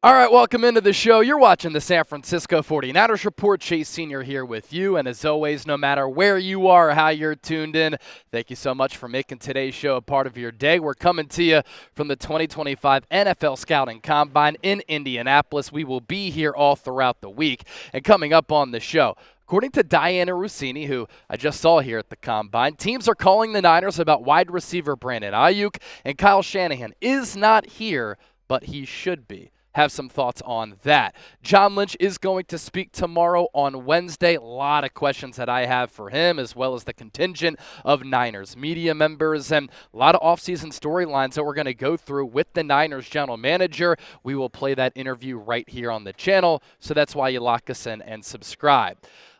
All right, welcome into the show. You're watching the San Francisco 49ers Report. Chase Sr. here with you. And as always, no matter where you are or how you're tuned in, thank you so much for making today's show a part of your day. We're coming to you from the 2025 NFL Scouting Combine in Indianapolis. We will be here all throughout the week. And coming up on the show, according to Dianna Russini, who I just saw here at the Combine, teams are calling the Niners about wide receiver Brandon Aiyuk, and Kyle Shanahan is not here, but he should be. Have some thoughts on that. John Lynch is going to speak tomorrow on Wednesday. A lot of questions that I have for him, as well as the contingent of Niners media members, and a lot of offseason storylines that we're going to go through with the Niners general manager. We will play that interview right here on the channel, so that's why you lock us in and subscribe.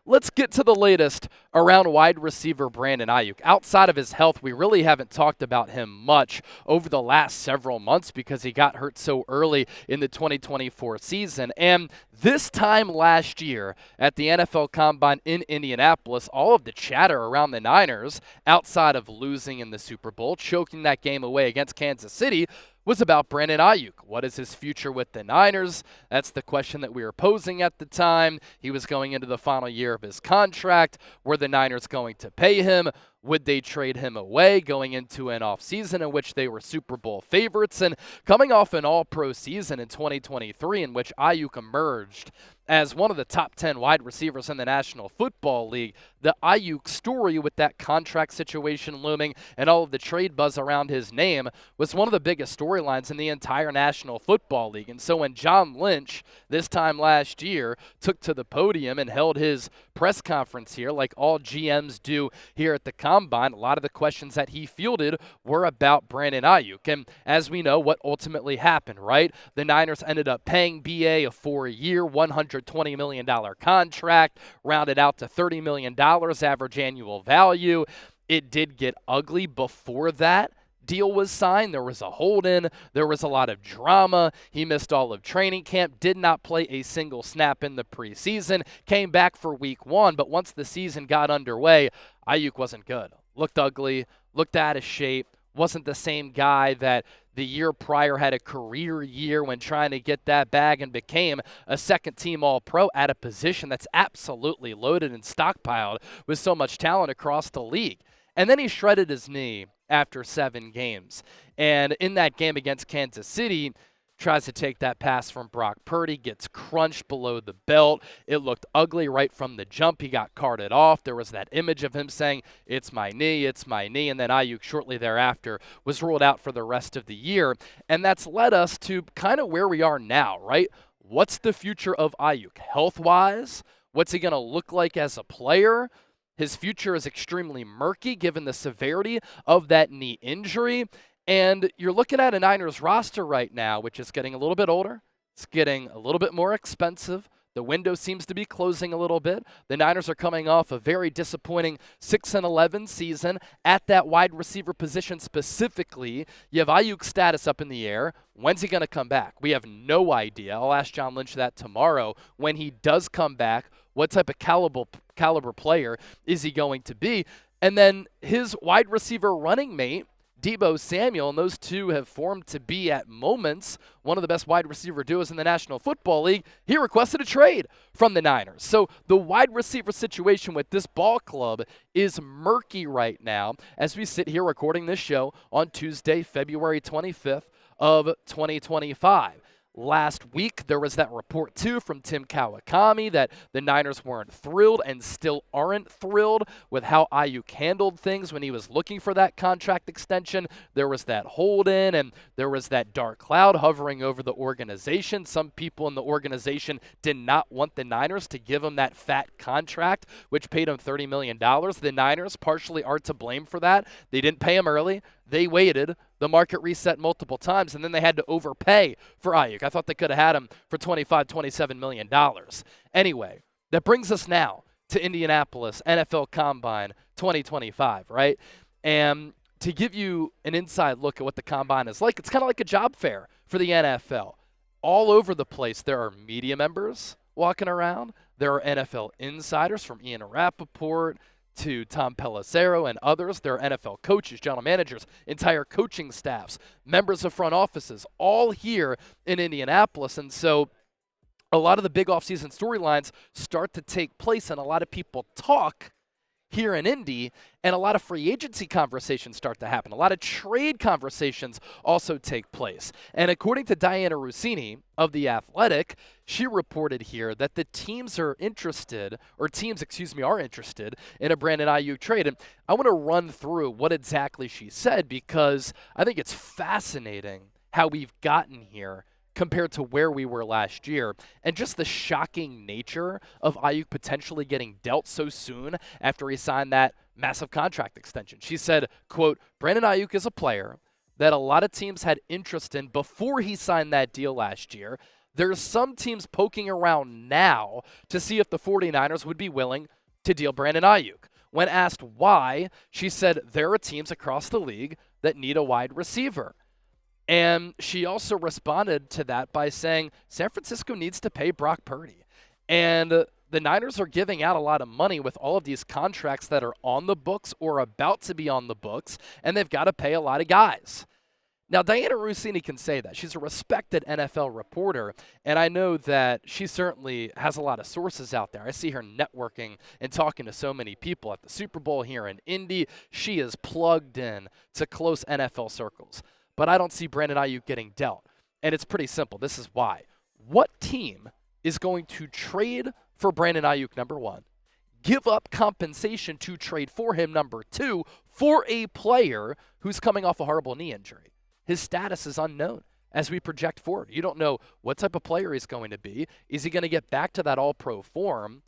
Let's get to the latest around wide receiver Brandon Aiyuk. Outside of his health, we really haven't talked about him much over the last several months because he got hurt so early in the 2024 season. And this time last year at the NFL Combine in Indianapolis, all of the chatter around the Niners, outside of losing in the Super Bowl, choking that game away against Kansas City, was about Brandon Aiyuk. What is his future with the Niners? That's the question that we were posing at the time. He was going into the final year of his contract. Were the Niners going to pay him? Would they trade him away going into an offseason in which they were Super Bowl favorites? And coming off an all-pro season in 2023 in which Aiyuk emerged as one of the top 10 wide receivers in the National Football League, the Aiyuk story with that contract situation looming and all of the trade buzz around his name was one of the biggest storylines in the entire National Football League. And so when John Lynch, this time last year, took to the podium and held his press conference here, like all GMs do here at the Combine, a lot of the questions that he fielded were about Brandon Aiyuk. And as we know, what ultimately happened, right? The Niners ended up paying BA a 4-year, $120 million contract, rounded out to $30 million average annual value. It did get ugly before that deal was signed. There was a hold-in. There was a lot of drama. He missed all of training camp, did not play a single snap in the preseason, came back for week 1, but once the season got underway, Aiyuk wasn't good. Looked ugly, looked out of shape, wasn't the same guy that the year prior had a career year when trying to get that bag and became a second-team All-Pro at a position that's absolutely loaded and stockpiled with so much talent across the league. And then he shredded his knee after 7 games. And in that game against Kansas City, tries to take that pass from Brock Purdy, gets crunched below the belt. It looked ugly right from the jump. He got carted off. There was that image of him saying, it's my knee, it's my knee. And then Aiyuk shortly thereafter was ruled out for the rest of the year. And that's led us to kind of where we are now, right? What's the future of Aiyuk? Health-wise, what's he going to look like as a player? His future is extremely murky given the severity of that knee injury. And you're looking at a Niners roster right now, which is getting a little bit older. It's getting a little bit more expensive. The window seems to be closing a little bit. The Niners are coming off a very disappointing 6-11 season at that wide receiver position specifically. You have Aiyuk's status up in the air. When's he going to come back? We have no idea. I'll ask John Lynch that tomorrow. When he does come back, what type of caliber player is he going to be? And then his wide receiver running mate, Deebo Samuel, and those two have formed to be at moments one of the best wide receiver duos in the National Football League. He requested a trade from the Niners. So the wide receiver situation with this ball club is murky right now as we sit here recording this show on Tuesday, February 25th of 2025. Last week, there was that report, too, from Tim Kawakami that the Niners weren't thrilled and still aren't thrilled with how Aiyuk handled things when he was looking for that contract extension. There was that hold-in, and there was that dark cloud hovering over the organization. Some people in the organization did not want the Niners to give him that fat contract, which paid him $30 million. The Niners partially are to blame for that. They didn't pay him early. They waited. The market reset multiple times, and then they had to overpay for Aiyuk. I thought they could have had him for $27 million. Anyway, that brings us now to Indianapolis NFL Combine 2025, right? And to give you an inside look at what the Combine is like, it's kind of like a job fair for the NFL. All over the place, there are media members walking around. There are NFL insiders from Ian Rappaport to Tom Pelissero and others, their NFL coaches, general managers, entire coaching staffs, members of front offices, all here in Indianapolis. And so a lot of the big offseason storylines start to take place, and a lot of people talk here in Indy, and a lot of free agency conversations start to happen. A lot of trade conversations also take place. And according to Dianna Russini of The Athletic, she reported here that the teams are interested in a Brandon Aiyuk trade. And I want to run through what exactly she said, because I think it's fascinating how we've gotten here compared to where we were last year, and just the shocking nature of Aiyuk potentially getting dealt so soon after he signed that massive contract extension. She said, quote, Brandon Aiyuk is a player that a lot of teams had interest in before he signed that deal last year. There's some teams poking around now to see if the 49ers would be willing to deal Brandon Aiyuk. When asked why, she said there are teams across the league that need a wide receiver. And she also responded to that by saying San Francisco needs to pay Brock Purdy. And the Niners are giving out a lot of money with all of these contracts that are on the books or about to be on the books, and they've got to pay a lot of guys. Now, Dianna Russini can say that. She's a respected NFL reporter, and I know that she certainly has a lot of sources out there. I see her networking and talking to so many people at the Super Bowl here in Indy. She is plugged in to close NFL circles. But I don't see Brandon Aiyuk getting dealt. And it's pretty simple. This is why. What team is going to trade for Brandon Aiyuk, number one, give up compensation to trade for him, number two, for a player who's coming off a horrible knee injury? His status is unknown as we project forward. You don't know what type of player he's going to be. Is he going to get back to that all-pro form?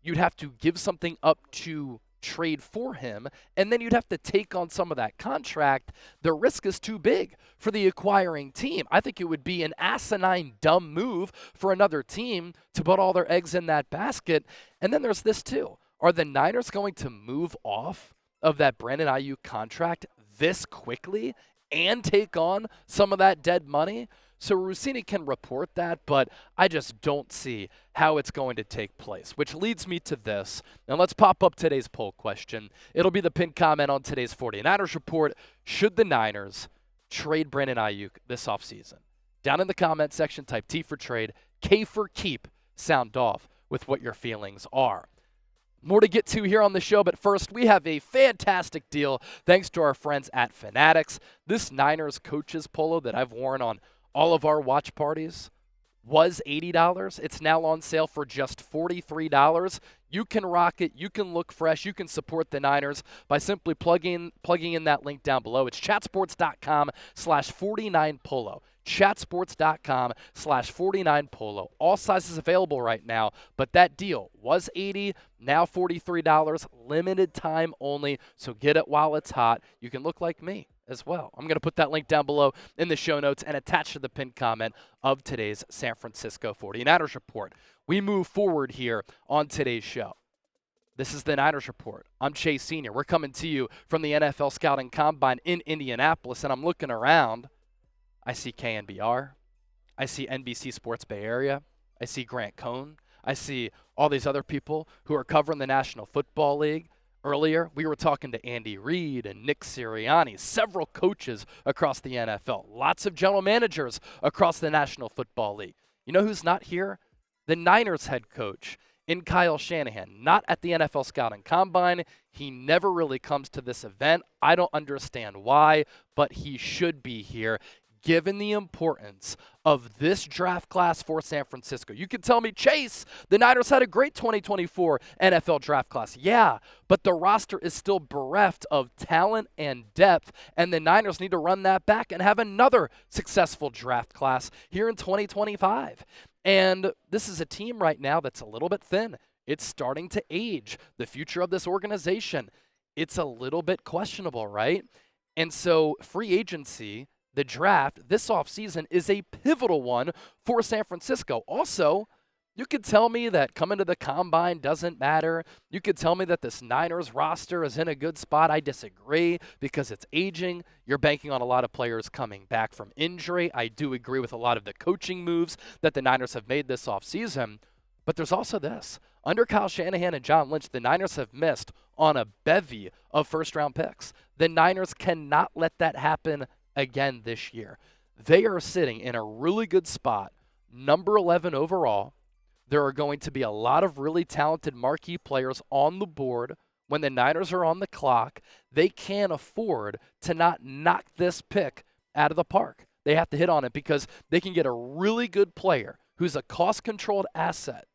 You'd have to give something up to trade for him, and then you'd have to take on some of that contract. The risk is too big for the acquiring team. I think it would be an asinine, dumb move for another team to put all their eggs in that basket. And then there's this too. Are the Niners going to move off of that Brandon Aiyuk contract this quickly and take on some of that dead money? So Russini can report that, but I just don't see how it's going to take place, which leads me to this. Now let's pop up today's poll question. It'll be the pinned comment on today's 49ers report. Should the Niners trade Brandon Aiyuk this offseason? Down in the comment section, type T for trade, K for keep. Sound off with what your feelings are. More to get to here on the show, but first, we have a fantastic deal thanks to our friends at Fanatics. This Niners coaches polo that I've worn on all of our watch parties was $80. It's now on sale for just $43. You can rock it. You can look fresh. You can support the Niners by simply plugging in that link down below. It's chatsports.com/49polo. Chatsports.com/49polo. All sizes available right now, but that deal was $80, now $43, limited time only, so get it while it's hot. You can look like me as well. I'm going to put that link down below in the show notes and attached to the pinned comment of today's San Francisco 49ers report. We move forward here on today's show. This is the Niners Report. I'm Chase Sr. We're coming to you from the NFL Scouting Combine in Indianapolis, and I'm looking around. I see KNBR. I see NBC Sports Bay Area. I see Grant Cohn. I see all these other people who are covering the National Football League. Earlier, we were talking to Andy Reid and Nick Sirianni, several coaches across the NFL, lots of general managers across the National Football League. You know who's not here? The Niners head coach in Kyle Shanahan, not at the NFL Scouting Combine. He never really comes to this event. I don't understand why, but he should be here, given the importance of this draft class for San Francisco. You could tell me, Chase, the Niners had a great 2024 NFL draft class. Yeah, but the roster is still bereft of talent and depth, and the Niners need to run that back and have another successful draft class here in 2025. And this is a team right now that's a little bit thin. It's starting to age. The future of this organization, it's a little bit questionable, right? And so free agency, the draft this offseason, is a pivotal one for San Francisco. Also, you could tell me that coming to the Combine doesn't matter. You could tell me that this Niners roster is in a good spot. I disagree because it's aging. You're banking on a lot of players coming back from injury. I do agree with a lot of the coaching moves that the Niners have made this offseason. But there's also this. Under Kyle Shanahan and John Lynch, the Niners have missed on a bevy of first-round picks. The Niners cannot let that happen again this year. They are sitting in a really good spot, number 11 overall. There are going to be a lot of really talented marquee players on the board when the Niners are on the clock. They can't afford to not knock this pick out of the park. They have to hit on it because they can get a really good player who's a cost-controlled asset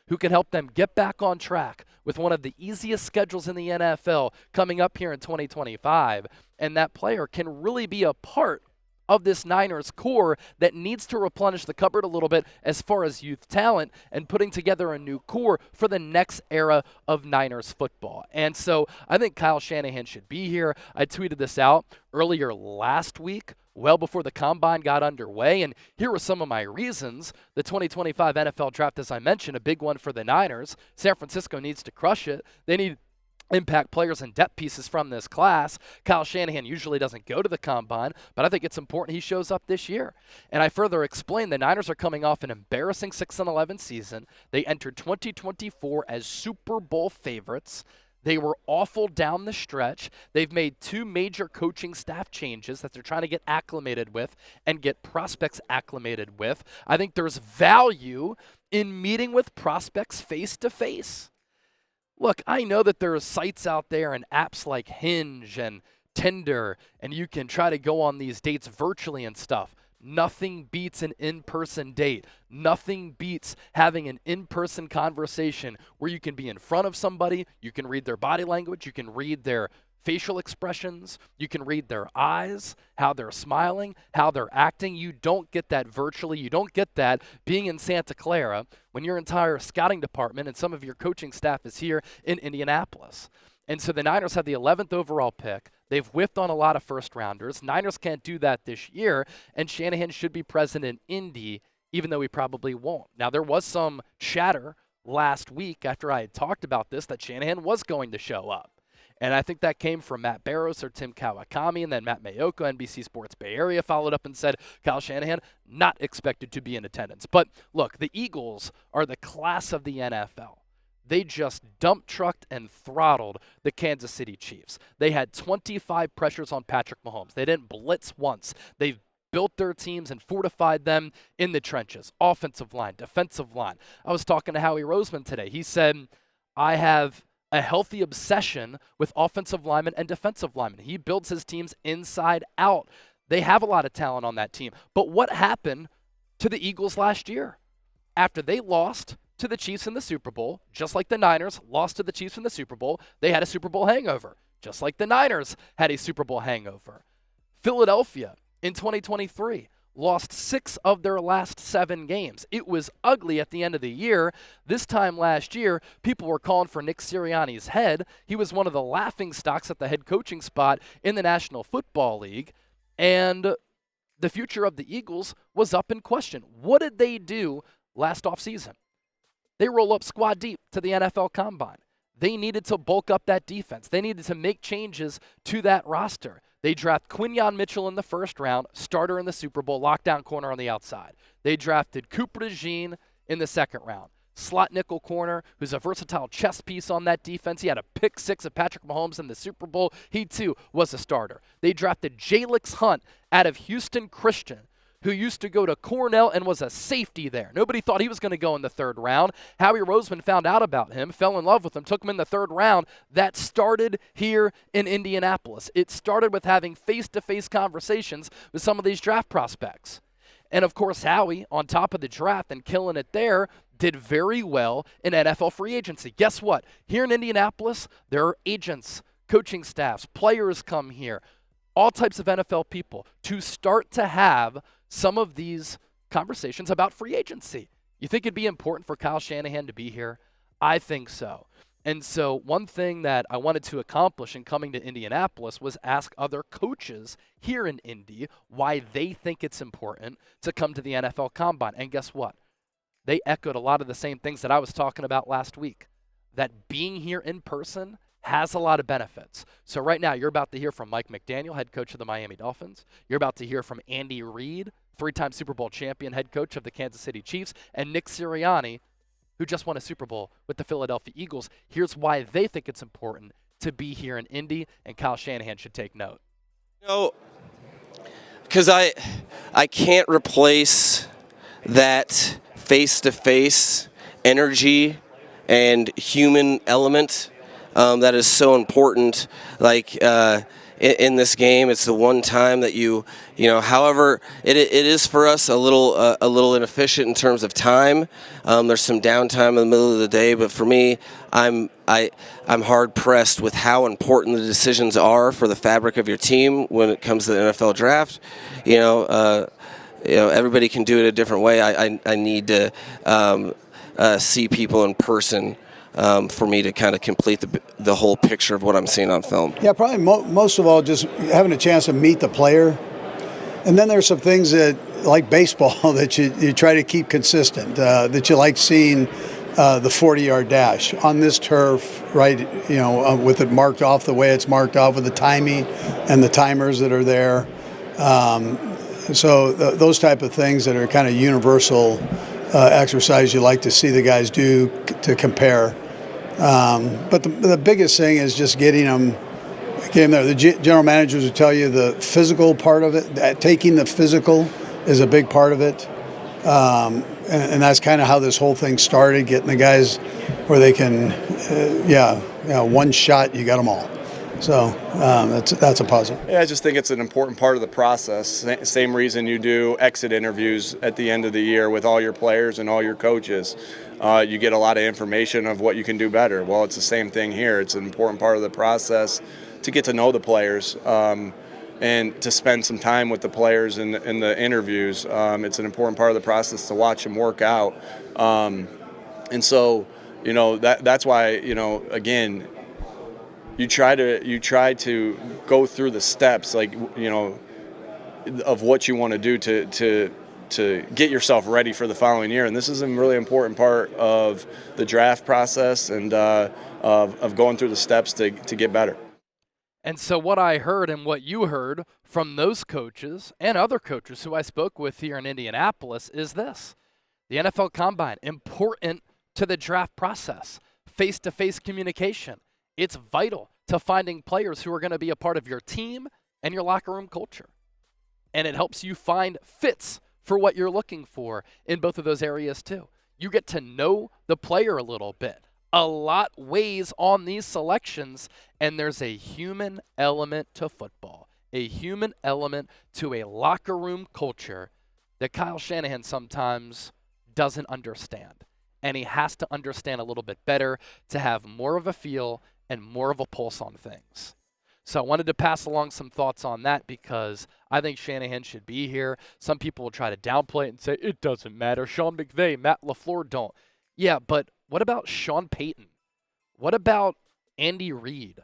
who can help them get back on track with one of the easiest schedules in the NFL coming up here in 2025. And that player can really be a part of this Niners core that needs to replenish the cupboard a little bit as far as youth talent and putting together a new core for the next era of Niners football. And so I think Kyle Shanahan should be here. I tweeted this out earlier last week, well before the Combine got underway, and here were some of my reasons. The 2025 NFL Draft, as I mentioned, a big one for the Niners. San Francisco needs to crush it. They need impact players and depth pieces from this class. Kyle Shanahan usually doesn't go to the Combine, but I think it's important he shows up this year. And I further explain the Niners are coming off an embarrassing 6-11 season. They entered 2024 as Super Bowl favorites. They were awful down the stretch. They've made 2 major coaching staff changes that they're trying to get acclimated with and get prospects acclimated with. I think there's value in meeting with prospects face to face. Look, I know that there are sites out there and apps like Hinge and Tinder, and you can try to go on these dates virtually and stuff. Nothing beats an in-person date. Nothing beats having an in-person conversation where you can be in front of somebody, you can read their body language, you can read their facial expressions, you can read their eyes, how they're smiling, how they're acting. You don't get that virtually. You don't get that being in Santa Clara when your entire scouting department and some of your coaching staff is here in Indianapolis. And so the Niners have the 11th overall pick. They've whiffed on a lot of first-rounders. Niners can't do that this year, and Shanahan should be present in Indy, even though he probably won't. Now, there was some chatter last week after I had talked about this that Shanahan was going to show up. And I think that came from Matt Barrows or Tim Kawakami, and then Matt Mayoko, NBC Sports Bay Area, followed up and said Kyle Shanahan not expected to be in attendance. But look, the Eagles are the class of the NFL. They just dump trucked and throttled the Kansas City Chiefs. They had 25 pressures on Patrick Mahomes. They didn't blitz once. They've built their teams and fortified them in the trenches, offensive line, defensive line. I was talking to Howie Roseman today. He said, I have a healthy obsession with offensive linemen and defensive linemen. He builds his teams inside out. They have a lot of talent on that team. But what happened to the Eagles last year? After they lost to the Chiefs in the Super Bowl, just like the Niners lost to the Chiefs in the Super Bowl, they had a Super Bowl hangover, just like the Niners had a Super Bowl hangover. Philadelphia in 2023 lost 6 of their last 7 games. It was ugly at the end of the year. This time last year, people were calling for Nick Sirianni's head. He was one of the laughing stocks at the head coaching spot in the National Football League, and the future of the Eagles was up in question. What did they do last offseason? They roll up squad deep to the NFL Combine. They needed to bulk up that defense. They needed to make changes to that roster. They draft Quinyon Mitchell in the first round, starter in the Super Bowl, lockdown corner on the outside. They drafted Cooper DeJean in the second round. Slot nickel corner, who's a versatile chess piece on that defense. He had a pick 6 of Patrick Mahomes in the Super Bowl. He, too, was a starter. They drafted Jalix Hunt out of Houston Christian, who used to go to Cornell and was a safety there. Nobody thought he was going to go in the third round. Howie Roseman found out about him, fell in love with him, took him in the third round. That started here in Indianapolis. It started with having face-to-face conversations with some of these draft prospects. And, of course, Howie, on top of the draft and killing it there, did very well in NFL free agency. Guess what? Here in Indianapolis, there are agents, coaching staffs, players come here, all types of NFL people to start to have some of these conversations about free agency. You think it'd be important for Kyle Shanahan to be here? I think so. And so one thing that I wanted to accomplish in coming to Indianapolis was ask other coaches here in Indy why they think it's important to come to the NFL Combine. And guess what? They echoed a lot of the same things that I was talking about last week, that being here in person has a lot of benefits. So right now, you're about to hear from Mike McDaniel, head coach of the Miami Dolphins. You're about to hear from Andy Reid, 3-time Super Bowl champion, head coach of the Kansas City Chiefs, and Nick Sirianni, who just won a Super Bowl with the Philadelphia Eagles. Here's why they think it's important to be here in Indy, and Kyle Shanahan should take note? Because I can't replace that face-to-face energy and human element that is so important. Like in this game, it's the one time that however it is for us a little inefficient in terms of time. There's some downtime in the middle of the day, but for me, I'm hard pressed with how important the decisions are for the fabric of your team when it comes to the NFL draft. Everybody can do it a different way. I need to see people in person for me to kind of complete the whole picture of what I'm seeing on film. Yeah, probably most of all, just having a chance to meet the player. And then there's some things that, like baseball, that you try to keep consistent, that you like seeing the 40-yard dash on this turf, right, with it marked off the way it's marked off, with the timing and the timers that are there. So those type of things that are kind of universal exercise you like to see the guys do to compare. But the biggest thing is just getting them there. The general managers will tell you the physical part of it, taking the physical is a big part of it. And that's kind of how this whole thing started, getting the guys where they can, one shot, you got them all. So that's a positive. Yeah, I just think it's an important part of the process. Same reason you do exit interviews at the end of the year with all your players and all your coaches. You get a lot of information of what you can do better. Well, it's the same thing here. It's an important part of the process to get to know the players and to spend some time with the players in the interviews. It's an important part of the process to watch them work out. And so, that's why, again, you try to go through the steps, of what you want to do to get yourself ready for the following year. And this is a really important part of the draft process and of going through the steps to get better. And so what I heard and what you heard from those coaches and other coaches who I spoke with here in Indianapolis is this: the NFL Combine, important to the draft process, face-to-face communication. It's vital to finding players who are going to be a part of your team and your locker room culture. And it helps you find fits for what you're looking for in both of those areas too. You get to know the player a little bit. A lot weighs on these selections, and there's a human element to football, a human element to a locker room culture that Kyle Shanahan sometimes doesn't understand. And he has to understand a little bit better to have more of a feel and more of a pulse on things. So I wanted to pass along some thoughts on that because I think Shanahan should be here. Some people will try to downplay it and say, it doesn't matter. Sean McVay, Matt LaFleur don't. Yeah, but what about Sean Payton? What about Andy Reid?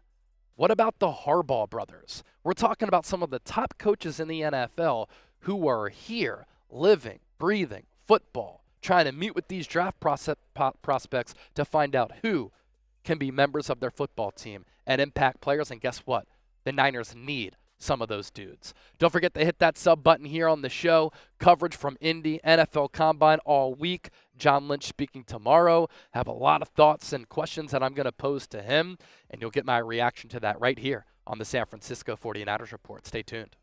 What about the Harbaugh brothers? We're talking about some of the top coaches in the NFL who are here living, breathing football, trying to meet with these draft prospects to find out who can be members of their football team and impact players. And guess what? The Niners need some of those dudes. Don't forget to hit that sub button here on the show. Coverage from Indy, NFL Combine all week. John Lynch speaking tomorrow. Have a lot of thoughts and questions that I'm going to pose to him, and you'll get my reaction to that right here on the San Francisco 49ers Report. Stay tuned.